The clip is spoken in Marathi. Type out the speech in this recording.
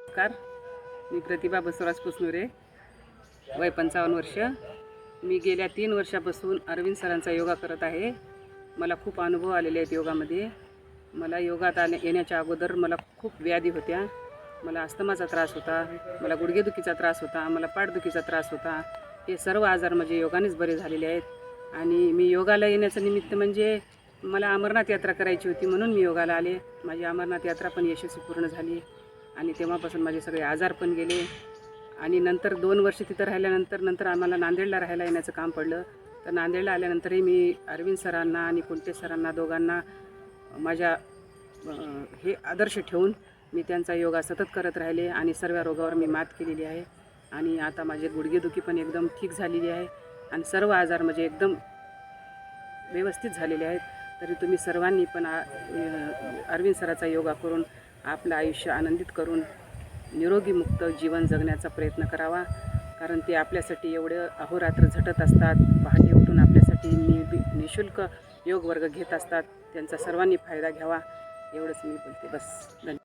नमस्कार, मी प्रतिभा बसवराज पुसनुरे, वय 55 वर्ष. मी गेल्या 3 वर्षापासून अरविंद सरांचा योगा करत आहे. मला खूप अनुभव आलेले आहेत योगामध्ये. मला योगात येण्याच्या अगोदर मला खूप व्याधी होत्या. मला अस्थमाचा त्रास होता, मला गुडघेदुखीचा त्रास होता, मला पाठदुखीचा त्रास होता. हे सर्व आजार माझे योगानेच बरे झालेले आहेत. आणि मी योगाला येण्याचं निमित्त म्हणजे मला अमरनाथ यात्रा करायची होती, म्हणून मी योगाला आले. माझी अमरनाथ यात्रा पण यशस्वी पूर्ण झाली आणि तेव्हापासून माझे सगळे आजार पण गेले. आणि नंतर 2 वर्ष तिथं राहिल्यानंतर आम्हाला नांदेडला राहायला येण्याचं काम पडलं. तर नांदेडला आल्यानंतरही मी अरविंद सरांना आणि कुंटे सरांना दोघांना माझ्या हे आदर्श ठेवून मी त्यांचा योगा सतत करत राहिले आणि सर्व रोगावर मी मात केलेली आहे. आणि आता माझे गुडघेदुखी पण एकदम ठीक झालेली आहे आणि सर्व आजार म्हणजे एकदम व्यवस्थित झालेले आहेत. तरी तुम्ही सर्वांनी पण अरविंद सराचा योगा करून आपलं आयुष्य आनंदित करून निरोगी मुक्त जीवन जगण्याचा प्रयत्न करावा. कारण ते आपल्यासाठी एवढे अहोरात्र झटत असतात. पहाटे उठून आपल्यासाठी निशुल्क योग वर्ग घेत असतात. त्यांचा सर्वांनी फायदा घ्यावा, एवढंच मी बोलते. बस, धन्यवाद.